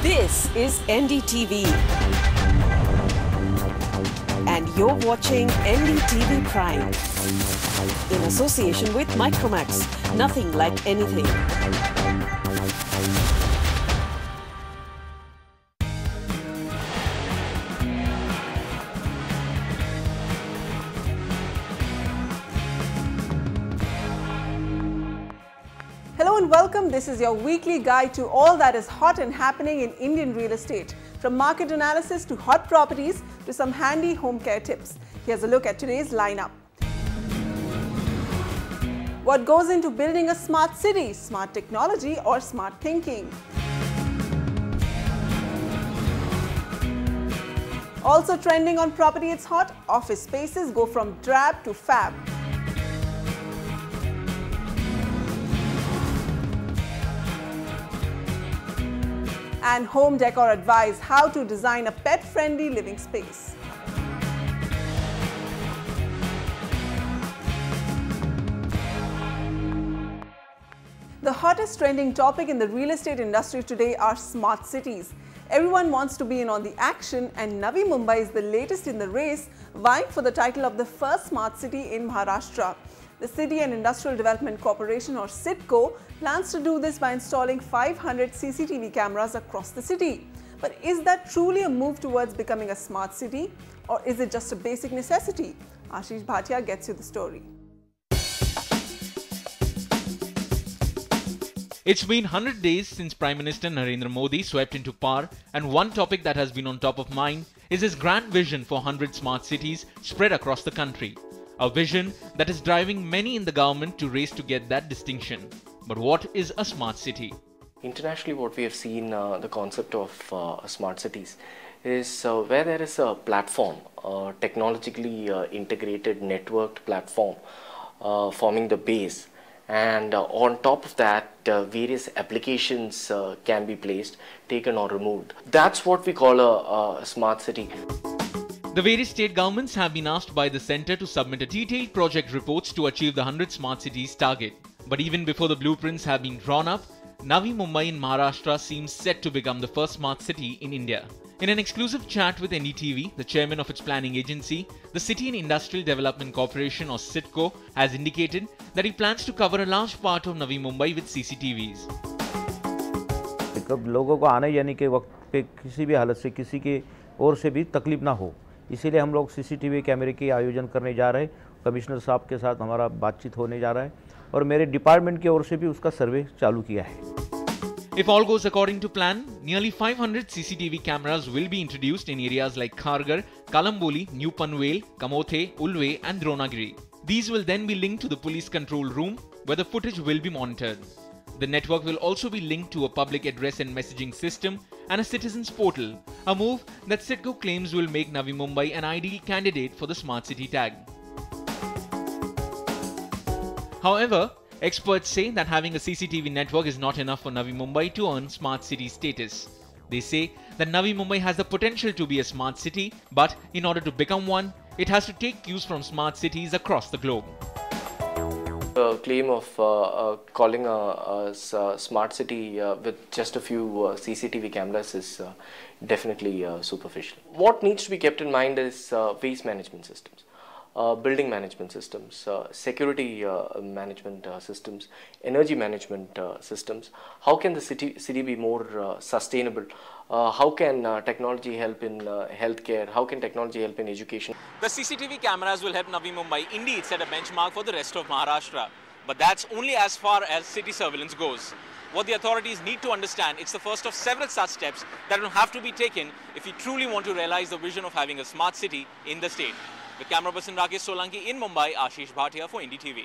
This is NDTV. And you're watching NDTV Prime. In association with Micromax. Nothing like anything. Hello and welcome. This is your weekly guide to all that is hot and happening in Indian real estate. From market analysis to hot properties to some handy home care tips. Here's a look at today's lineup. What goes into building a smart city, smart technology or smart thinking? Also trending on Property It's Hot, office spaces go from drab to fab. And home decor advice, how to design a pet-friendly living space. The hottest trending topic in the real estate industry today are smart cities. Everyone wants to be in on the action, and Navi Mumbai is the latest in the race, vying for the title of the first smart city in Maharashtra. The City and Industrial Development Corporation, or CIDCO, plans to do this by installing 500 CCTV cameras across the city. But is that truly a move towards becoming a smart city, or is it just a basic necessity? Ashish Bhatia gets you the story. It's been 100 days since Prime Minister Narendra Modi swept into power, and one topic that has been on top of mind is his grand vision for 100 smart cities spread across the country. A vision that is driving many in the government to race to get that distinction. But what is a smart city? Internationally, what we have seen, the concept of smart cities is where there is a platform, a technologically integrated networked platform forming the base. And on top of that, various applications can be placed, taken or removed. That's what we call a smart city. The various state governments have been asked by the centre to submit a detailed project reports to achieve the 100 smart cities target. But even before the blueprints have been drawn up, Navi Mumbai in Maharashtra seems set to become the first smart city in India. In an exclusive chat with NDTV, the chairman of its planning agency, the City and Industrial Development Corporation, or CIDCO, has indicated that he plans to cover a large part of Navi Mumbai with CCTVs. लोगों को आने जाने के वक्त पे किसी भी हालत से किसी के ओर से भी तकलीफ ना हो, इसीलिए हम लोग सीसीटीवी कैमरे के आयोजन करने जा रहे हैं। कमिश्नर साहब के साथ हमारा बातचीत होने जा रहा है और मेरे डिपार्टमेंट की ओर से भी उसका सर्वे चालू किया है। If all goes according to plan, nearly 500 CCTV cameras will be introduced in areas like Kharghar, Kalamboli, New Panvel, Kamothe, Ulve and Dronagiri. These will then be linked to the police control room where the footage will be monitored. The network will also be linked to a public address and messaging system and a citizens portal, a move that CIDCO claims will make Navi Mumbai an ideal candidate for the smart city tag. However, experts say that having a CCTV network is not enough for Navi Mumbai to earn smart city status. They say that Navi Mumbai has the potential to be a smart city, but in order to become one, it has to take cues from smart cities across the globe. The claim of calling a smart city with just a few CCTV cameras is definitely superficial. What needs to be kept in mind is waste management systems, building management systems, security management systems, energy management systems. How can the city be more sustainable? How can technology help in healthcare? How can technology help in education? The CCTV cameras will help Navi Mumbai indeed set a benchmark for the rest of Maharashtra. But that's only as far as city surveillance goes. What the authorities need to understand, it's the first of several such steps that will have to be taken if we truly want to realize the vision of having a smart city in the state. With camera person Rakesh Solanki in Mumbai, Ashish Bhatia for NDTV.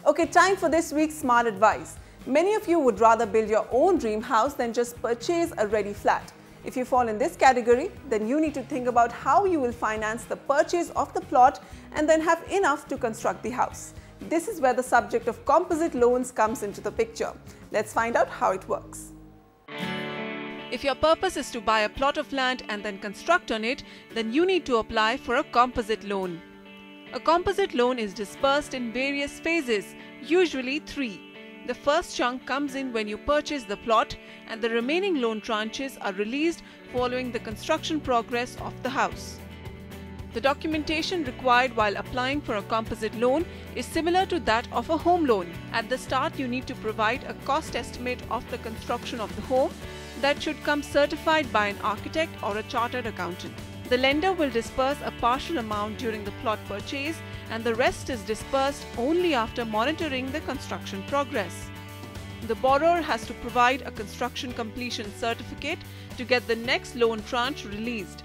Okay, time for this week's smart advice. Many of you would rather build your own dream house than just purchase a ready flat. If you fall in this category, then you need to think about how you will finance the purchase of the plot and then have enough to construct the house. This is where the subject of composite loans comes into the picture. Let's find out how it works. If your purpose is to buy a plot of land and then construct on it, then you need to apply for a composite loan. A composite loan is disbursed in various phases, usually 3. The first chunk comes in when you purchase the plot, and the remaining loan tranches are released following the construction progress of the house. The documentation required while applying for a composite loan is similar to that of a home loan. At the start, you need to provide a cost estimate of the construction of the home that should come certified by an architect or a chartered accountant. The lender will disperse a partial amount during the plot purchase, and the rest is dispersed only after monitoring the construction progress. The borrower has to provide a construction completion certificate to get the next loan tranche released.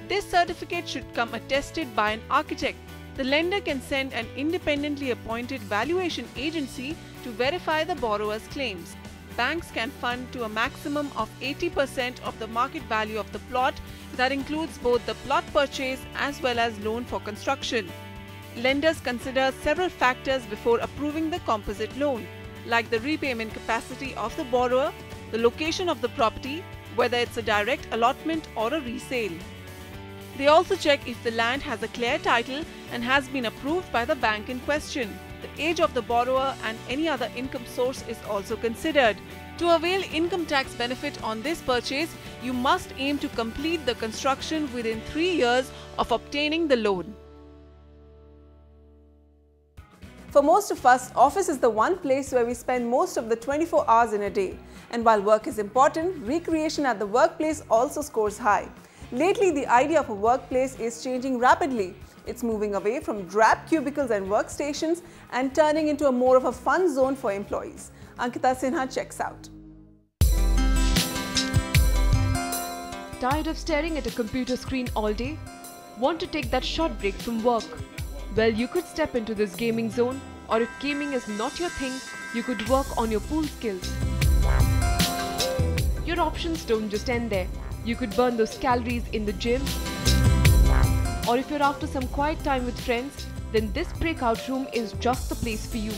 This certificate should come attested by an architect. The lender can send an independently appointed valuation agency to verify the borrower's claims. Banks can fund to a maximum of 80% of the market value of the plot. That includes both the plot purchase as well as loan for construction. Lenders consider several factors before approving the composite loan, like the repayment capacity of the borrower, the location of the property, whether it's a direct allotment or a resale. They also check if the land has a clear title and has been approved by the bank in question. The age of the borrower and any other income source is also considered. To avail income tax benefit on this purchase, you must aim to complete the construction within 3 years of obtaining the loan. For most of us, office is the one place where we spend most of the 24 hours in a day. And while work is important, recreation at the workplace also scores high. Lately, the idea of a workplace is changing rapidly. It's moving away from drab cubicles and workstations and turning into a more of a fun zone for employees. Ankita Sinha checks out. Tired of staring at a computer screen all day? Want to take that short break from work? Well, you could step into this gaming zone, or if gaming is not your thing, you could work on your pool skills. Your options don't just end there. You could burn those calories in the gym, or if you're after some quiet time with friends, then this breakout room is just the place for you.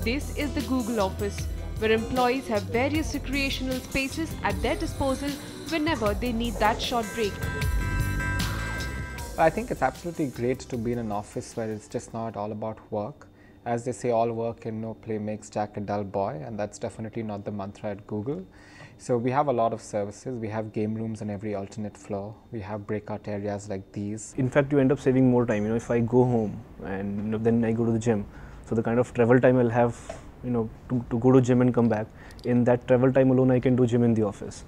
This is the Google office, where employees have various recreational spaces at their disposal whenever they need that short break. I think it's absolutely great to be in an office where it's just not all about work. As they say, all work and no play makes Jack a dull boy, and that's definitely not the mantra at Google. So we have a lot of services. We have game rooms on every alternate floor. We have breakout areas like these. In fact, you end up saving more time. If I go home and then I go to the gym, so the kind of travel time I'll have, to go to gym and come back. In that travel time alone, I can do gym in the office.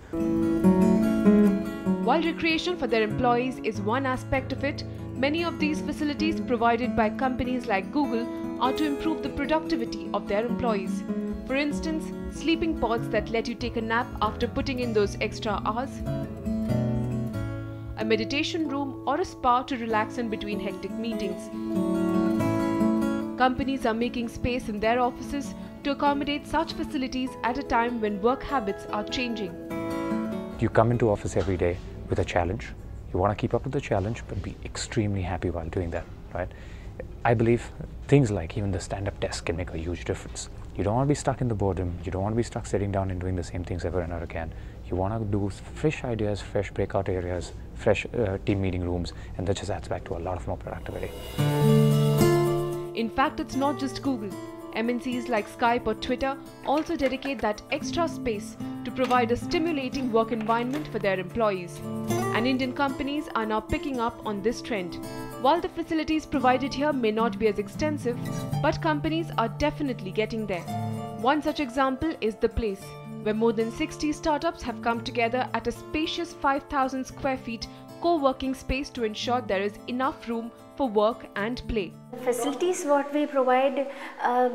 While recreation for their employees is one aspect of it, many of these facilities provided by companies like Google are to improve the productivity of their employees. For instance, sleeping pods that let you take a nap after putting in those extra hours, a meditation room or a spa to relax in between hectic meetings. Companies are making space in their offices to accommodate such facilities at a time when work habits are changing. You come into office every day with a challenge. You want to keep up with the challenge, but be extremely happy while doing that, right? I believe things like even the stand-up desk can make a huge difference. You don't want to be stuck in the boredom. You don't want to be stuck sitting down and doing the same things ever and ever again. You want to do fresh ideas, fresh breakout areas, fresh team meeting rooms, and that just adds back to a lot of more productivity. In fact, it's not just Google. MNCs like Skype or Twitter also dedicate that extra space to provide a stimulating work environment for their employees. And Indian companies are now picking up on this trend. While the facilities provided here may not be as extensive, but companies are definitely getting there. One such example is The Place, where more than 60 startups have come together at a spacious 5,000 square feet co-working space to ensure there is enough room for work and play. Facilities what we provide,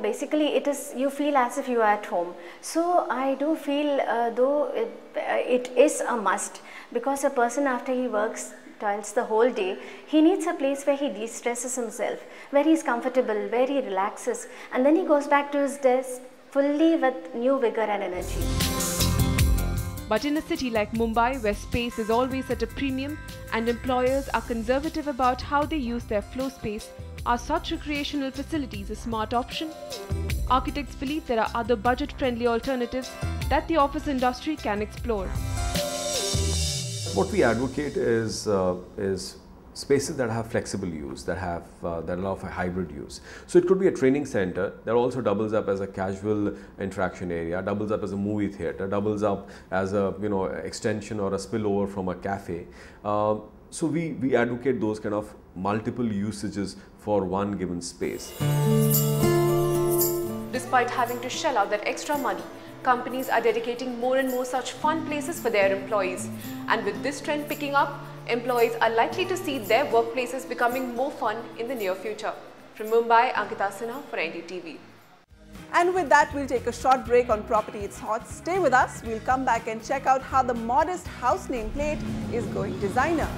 basically it is, you feel as if you are at home. So I do feel though it is a must, because a person after he works toils the whole day, he needs a place where he de-stresses himself, where he is comfortable, where he relaxes, and then he goes back to his desk fully with new vigor and energy. But in a city like Mumbai, where space is always at a premium and employers are conservative about how they use their floor space, are such recreational facilities a smart option? Architects believe there are other budget-friendly alternatives that the office industry can explore. What we advocate is spaces that have flexible use, that allow for hybrid use. So it could be a training center that also doubles up as a casual interaction area, doubles up as a movie theater, doubles up as a extension or a spillover from a cafe. So we advocate those kind of multiple usages for one given space. Despite having to shell out that extra money, companies are dedicating more and more such fun places for their employees. And with this trend picking up, employees are likely to see their workplaces becoming more fun in the near future. From Mumbai, Ankita Sinha for NDTV. And with that, we'll take a short break on Property It's Hot. Stay with us. We'll come back and check out how the modest house nameplate is going designer.